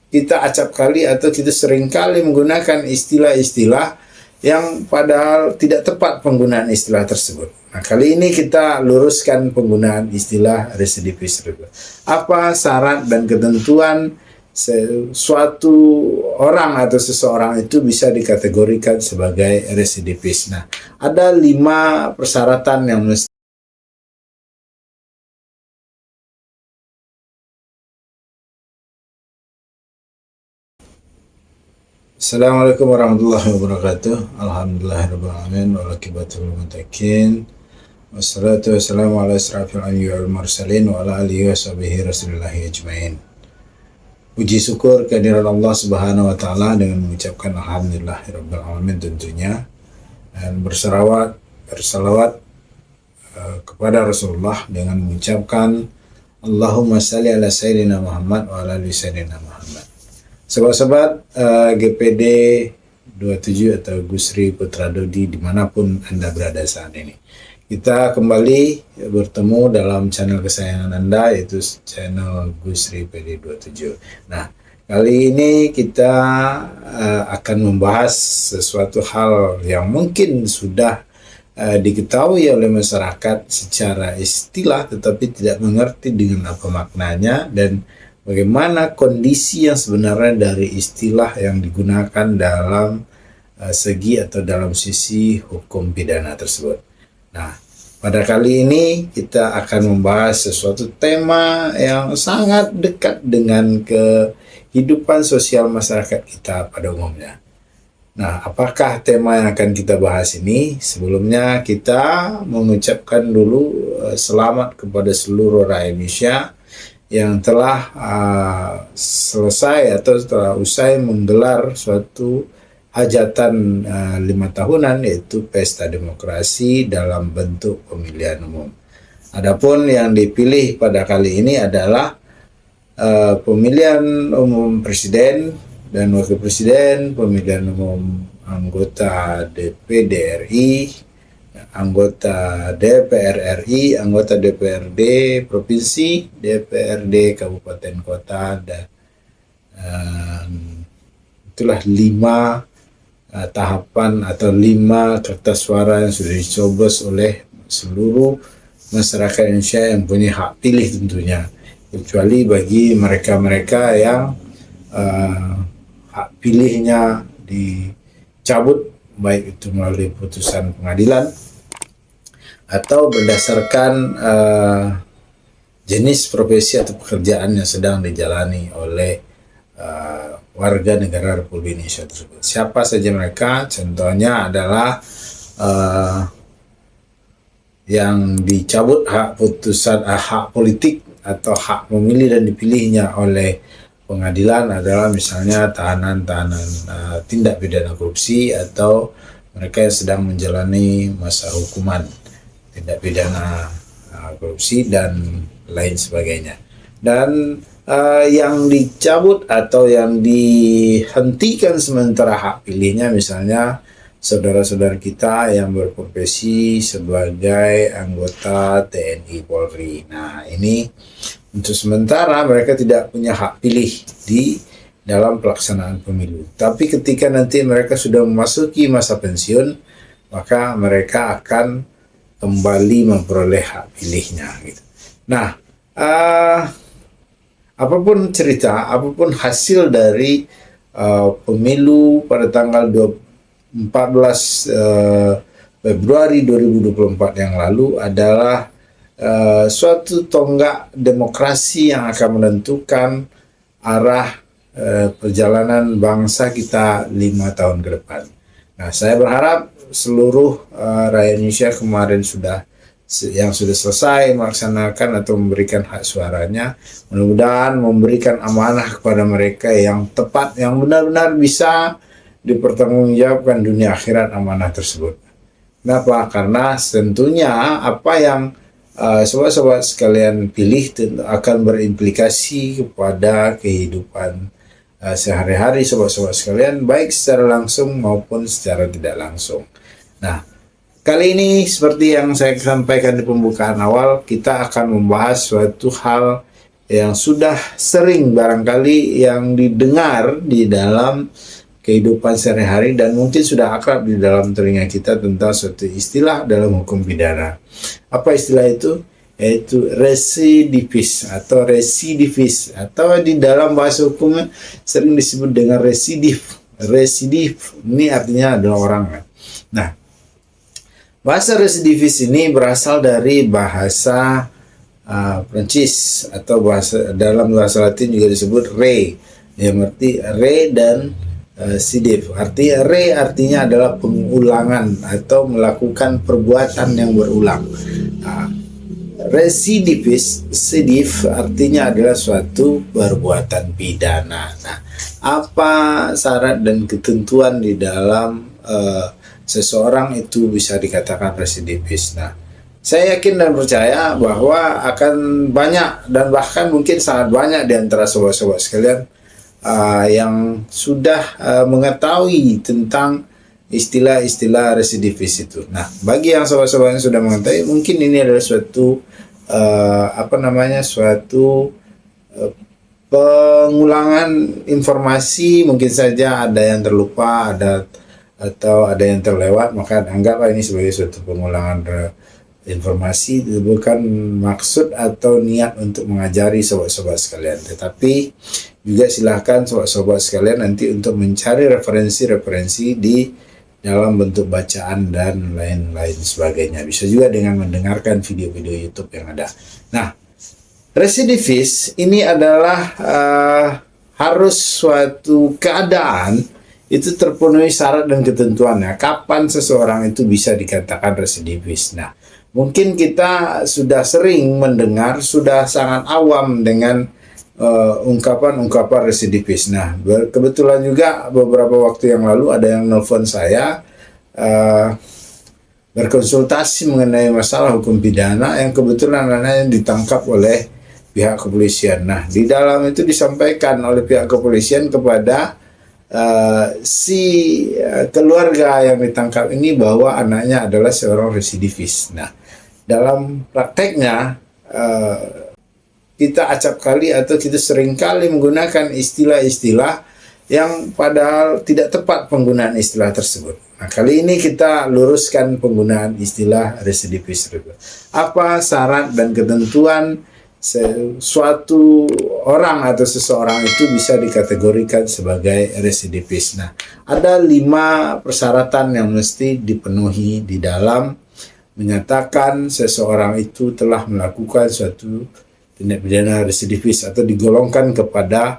kita acap kali atau kita sering kali menggunakan istilah-istilah yang padahal tidak tepat penggunaan istilah tersebut. Nah, kali ini kita luruskan penggunaan istilah residivis. Apa syarat dan ketentuan suatu orang atau seseorang itu bisa dikategorikan sebagai residivis? Nah, ada 5 persyaratan yang mesti. Assalamualaikum warahmatullahi wabarakatuh. Alhamdulillahirrahmanirrahim. Walakibatul muttaqin. Wassalatu wassalamu ala asrafil anbiya'i wal mursalin wa ala alihi wa sahbihi rasulillahi ajmain. Puji syukur kehadirat Allah Subhanahu wa taala dengan mengucapkan alhamdulillahirabbil alamin tentunya, dan bersalawat kepada Rasulullah dengan mengucapkan Allahumma salli ala sayyidina Muhammad wa ala ali sayyidina Muhammad. Sobat-sobat GPD 27 atau Gusri Putra Dodi dimanapun Anda berada saat ini, kita kembali bertemu dalam channel kesayangan Anda, yaitu channel Gusri PD 27. Nah, kali ini kita akan membahas sesuatu hal yang mungkin sudah diketahui oleh masyarakat secara istilah, tetapi tidak mengerti dengan apa maknanya dan bagaimana kondisi yang sebenarnya dari istilah yang digunakan dalam segi atau dalam sisi hukum pidana tersebut. Nah, pada kali ini kita akan membahas sesuatu tema yang sangat dekat dengan kehidupan sosial masyarakat kita pada umumnya. Nah, apakah tema yang akan kita bahas ini? Sebelumnya kita mengucapkan dulu selamat kepada seluruh rakyat Indonesia yang telah selesai atau telah usai menggelar suatu hajatan 5 tahunan, yaitu pesta demokrasi dalam bentuk pemilihan umum. Adapun yang dipilih pada kali ini adalah pemilihan umum presiden dan wakil presiden, pemilihan umum anggota DPD RI, anggota DPR RI, anggota DPRD provinsi, DPRD kabupaten kota, dan itulah 5 tahapan atau 5 kertas suara yang sudah dicoblos oleh seluruh masyarakat Indonesia yang punya hak pilih tentunya, kecuali bagi mereka-mereka yang hak pilihnya dicabut, baik itu melalui putusan pengadilan atau berdasarkan jenis profesi atau pekerjaan yang sedang dijalani oleh warga negara Republik Indonesia tersebut. Siapa saja mereka? Contohnya adalah yang dicabut hak putusan hak politik atau hak memilih dan dipilihnya oleh pengadilan adalah misalnya tahanan-tahanan tindak pidana korupsi atau mereka yang sedang menjalani masa hukuman tindak pidana korupsi dan lain sebagainya. Dan yang dicabut atau yang dihentikan sementara hak pilihnya misalnya saudara-saudara kita yang berprofesi sebagai anggota TNI Polri. Nah, ini untuk sementara mereka tidak punya hak pilih di dalam pelaksanaan pemilu. Tapi ketika nanti mereka sudah memasuki masa pensiun, maka mereka akan kembali memperoleh hak pilihnya gitu. Nah, apapun cerita, apapun hasil dari pemilu pada tanggal 14 Februari 2024 yang lalu adalah suatu tonggak demokrasi yang akan menentukan arah perjalanan bangsa kita 5 tahun ke depan. Nah, saya berharap seluruh rakyat Indonesia kemarin yang sudah selesai melaksanakan atau memberikan hak suaranya, mudah-mudahan memberikan amanah kepada mereka yang tepat, yang benar-benar bisa dipertanggungjawabkan dunia akhirat amanah tersebut. Kenapa? Karena tentunya apa yang sobat-sobat sekalian pilih tentu akan berimplikasi kepada kehidupan sehari-hari sobat-sobat sekalian, baik secara langsung maupun secara tidak langsung. Nah, kali ini seperti yang saya sampaikan di pembukaan awal, kita akan membahas suatu hal yang sudah sering barangkali yang didengar di dalam kehidupan sehari-hari dan mungkin sudah akrab di dalam telinga kita tentang suatu istilah dalam hukum pidana. Apa istilah itu? Yaitu residivis atau di dalam bahasa hukumnya sering disebut dengan residif. Residif ini artinya adalah orang. Nah, bahasa residivis ini berasal dari bahasa Prancis atau dalam bahasa Latin juga disebut re, yang arti re dan sidif. Artinya adalah pengulangan atau melakukan perbuatan yang berulang. Sidif artinya adalah suatu perbuatan pidana. Nah, apa syarat dan ketentuan di dalam seseorang itu bisa dikatakan residivis? Nah, saya yakin dan percaya bahwa akan banyak dan bahkan mungkin sangat banyak di antara sobat-sobat sekalian yang sudah mengetahui tentang istilah-istilah residivis itu. Nah, bagi yang sobat-sobat yang sudah mengetahui, mungkin ini adalah suatu suatu pengulangan informasi, mungkin saja ada yang terlupa, atau ada yang terlewat, maka anggaplah ini sebagai suatu pengulangan informasi. Bukan maksud atau niat untuk mengajari sobat-sobat sekalian, tetapi juga silahkan sobat-sobat sekalian nanti untuk mencari referensi-referensi di dalam bentuk bacaan dan lain-lain sebagainya. Bisa juga dengan mendengarkan video-video YouTube yang ada. Nah, residivis ini adalah harus suatu keadaan itu terpenuhi syarat dan ketentuannya. Kapan seseorang itu bisa dikatakan residivis? Nah, mungkin kita sudah sering mendengar, sudah sangat awam dengan ungkapan-ungkapan residivis. Nah, kebetulan juga beberapa waktu yang lalu ada yang nelfon saya berkonsultasi mengenai masalah hukum pidana yang kebetulan anaknya ditangkap oleh pihak kepolisian. Nah, di dalam itu disampaikan oleh pihak kepolisian kepada keluarga yang ditangkap ini bahwa anaknya adalah seorang residivis. Nah, dalam prakteknya kita acap kali atau kita seringkali menggunakan istilah-istilah yang padahal tidak tepat penggunaan istilah tersebut. Nah, kali ini kita luruskan penggunaan istilah residivis. Apa syarat dan ketentuan suatu orang atau seseorang itu bisa dikategorikan sebagai residivis? Nah, ada 5 persyaratan yang mesti dipenuhi di dalam menyatakan seseorang itu telah melakukan suatu tindak pidana residivis atau digolongkan kepada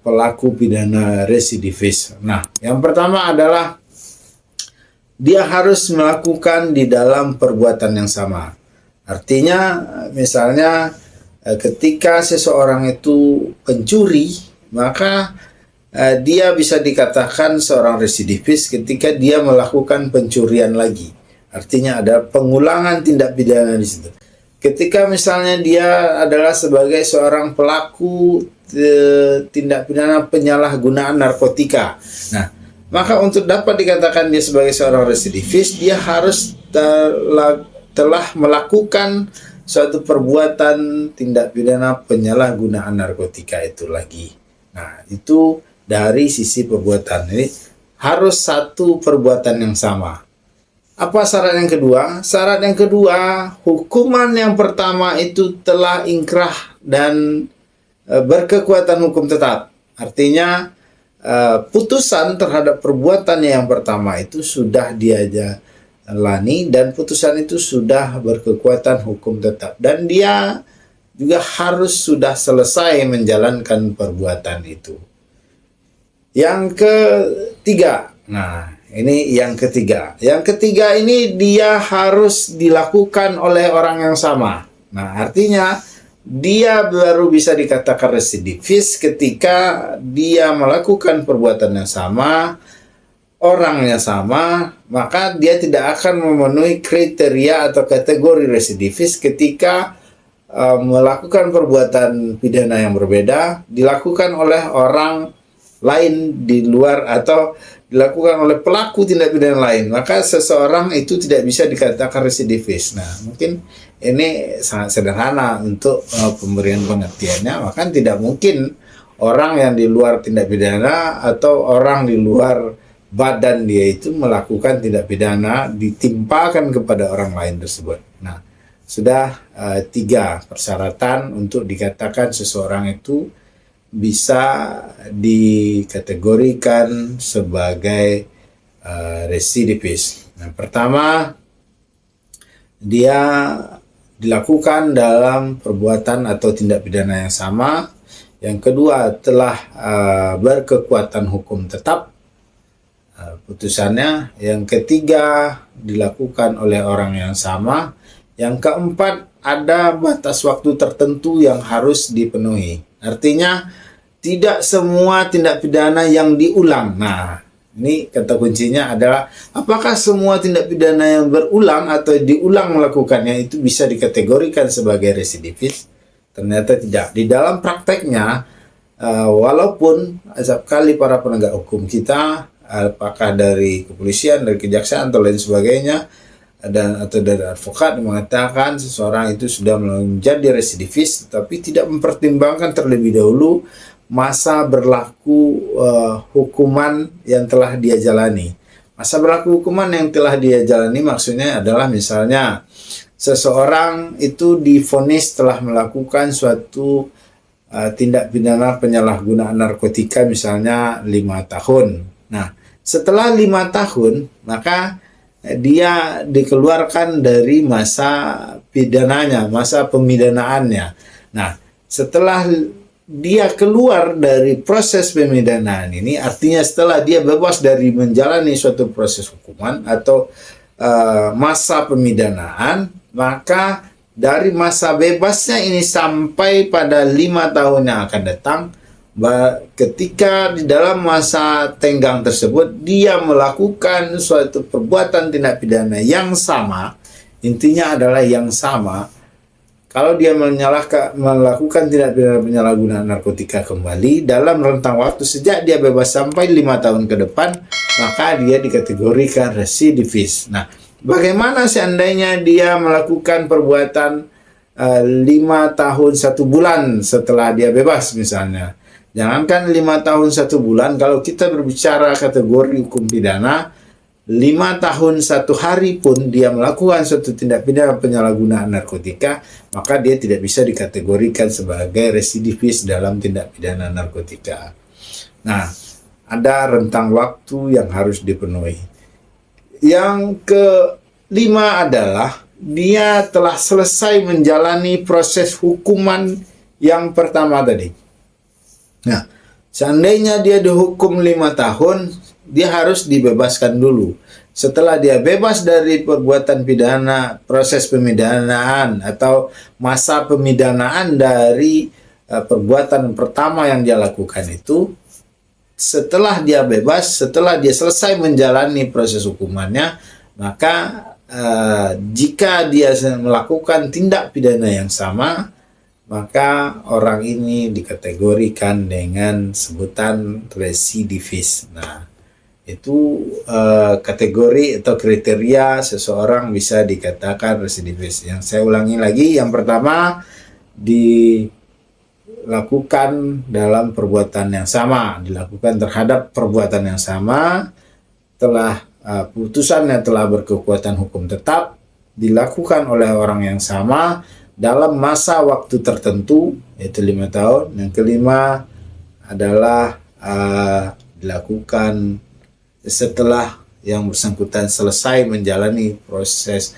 pelaku pidana residivis. Nah, yang pertama adalah dia harus melakukan di dalam perbuatan yang sama. Artinya, misalnya ketika seseorang itu pencuri, maka dia bisa dikatakan seorang residivis ketika dia melakukan pencurian lagi. Artinya ada pengulangan tindak pidana di situ. Ketika misalnya dia adalah sebagai seorang pelaku tindak pidana penyalahgunaan narkotika. Nah, maka untuk dapat dikatakan dia sebagai seorang residivis, dia harus telah melakukan suatu perbuatan tindak pidana penyalahgunaan narkotika itu lagi. Nah, itu dari sisi perbuatan. Ini harus satu perbuatan yang sama. Apa syarat yang kedua? Syarat yang kedua, hukuman yang pertama itu telah ingkrah dan berkekuatan hukum tetap. Artinya putusan terhadap perbuatan yang pertama itu sudah dijalani dan putusan itu sudah berkekuatan hukum tetap. Dan dia juga harus sudah selesai menjalankan perbuatan itu. Yang ketiga, ini yang ketiga. Yang ketiga ini dia harus dilakukan oleh orang yang sama. Nah, artinya dia baru bisa dikatakan residivis ketika dia melakukan perbuatan yang sama, orangnya sama, maka dia tidak akan memenuhi kriteria atau kategori residivis ketika melakukan perbuatan pidana yang berbeda, dilakukan oleh orang lain di luar atau dilakukan oleh pelaku tindak pidana lain, maka seseorang itu tidak bisa dikatakan residivis. Nah, mungkin ini sangat sederhana untuk pemberian pengertiannya. Maka tidak mungkin orang yang di luar tindak pidana atau orang di luar badan dia itu melakukan tindak pidana ditimpakan kepada orang lain tersebut. Nah, sudah 3 persyaratan untuk dikatakan seseorang itu bisa dikategorikan sebagai residivis. Nah, pertama, dia dilakukan dalam perbuatan atau tindak pidana yang sama. Yang kedua, telah berkekuatan hukum tetap putusannya. Yang ketiga, dilakukan oleh orang yang sama. Yang keempat, ada batas waktu tertentu yang harus dipenuhi. Artinya, tidak semua tindak pidana yang diulang. Nah, ini kata kuncinya adalah apakah semua tindak pidana yang berulang atau diulang melakukannya itu bisa dikategorikan sebagai residivis? Ternyata tidak. Di dalam prakteknya, walaupun acap kali para penegak hukum kita, apakah dari kepolisian, dari kejaksaan atau lain sebagainya, atau dari advokat mengatakan seseorang itu sudah menjadi residivis, tapi tidak mempertimbangkan terlebih dahulu masa berlaku hukuman yang telah dia jalani. Masa berlaku hukuman yang telah dia jalani maksudnya adalah misalnya seseorang itu divonis telah melakukan suatu tindak pidana penyalahgunaan narkotika misalnya 5 tahun. Nah, setelah 5 tahun maka dia dikeluarkan dari masa pidananya, masa pemidanaannya. Nah, setelah dia keluar dari proses pemidanaan ini, artinya setelah dia bebas dari menjalani suatu proses hukuman atau masa pemidanaan, maka dari masa bebasnya ini sampai pada 5 tahun yang akan datang, ketika di dalam masa tenggang tersebut dia melakukan suatu perbuatan tindak pidana yang sama, intinya adalah yang sama. Kalau dia melakukan tindak pidana penyalahgunaan narkotika kembali dalam rentang waktu sejak dia bebas sampai 5 tahun ke depan, maka dia dikategorikan residivis. Nah, bagaimana seandainya dia melakukan perbuatan 5 tahun 1 bulan setelah dia bebas misalnya? Jangankan 5 tahun 1 bulan, kalau kita berbicara kategori hukum pidana, 5 tahun 1 hari pun dia melakukan suatu tindak pidana penyalahgunaan narkotika, maka dia tidak bisa dikategorikan sebagai residivis dalam tindak pidana narkotika. Nah, ada rentang waktu yang harus dipenuhi. Yang kelima adalah dia telah selesai menjalani proses hukuman yang pertama tadi. Nah, seandainya dia dihukum 5 tahun, dia harus dibebaskan dulu. Setelah dia bebas dari perbuatan pidana, proses pemidanaan atau masa pemidanaan dari perbuatan pertama yang dia lakukan itu, setelah dia bebas, setelah dia selesai menjalani proses hukumannya, maka jika dia melakukan tindak pidana yang sama, maka orang ini dikategorikan dengan sebutan residivis. Nah, itu kategori atau kriteria seseorang bisa dikatakan residivis. Yang saya ulangi lagi, yang pertama dilakukan dalam perbuatan yang sama, dilakukan terhadap perbuatan yang sama, telah putusannya telah berkekuatan hukum tetap, dilakukan oleh orang yang sama dalam masa waktu tertentu, yaitu 5 tahun. Yang kelima adalah dilakukan setelah yang bersangkutan selesai menjalani proses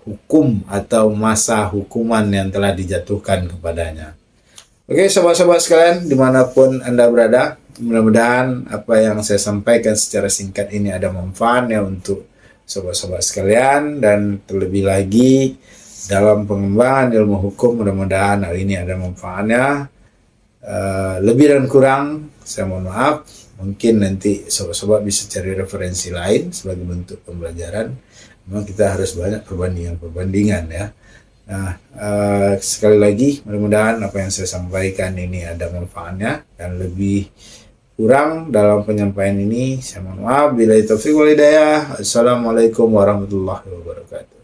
hukum atau masa hukuman yang telah dijatuhkan kepadanya. Oke, sobat-sobat sekalian, dimanapun Anda berada, mudah-mudahan apa yang saya sampaikan secara singkat ini ada manfaatnya untuk sobat-sobat sekalian, dan terlebih lagi dalam pengembangan ilmu hukum, mudah-mudahan hal ini ada manfaatnya. Lebih dan kurang saya mohon maaf. Mungkin nanti sobat-sobat bisa cari referensi lain sebagai bentuk pembelajaran. Memang kita harus banyak perbandingan ya. Nah, sekali lagi mudah-mudahan apa yang saya sampaikan ini ada manfaatnya, dan lebih kurang dalam penyampaian ini saya mohon maaf. Billahi taufiq wal hidayah. Assalamualaikum warahmatullahi wabarakatuh.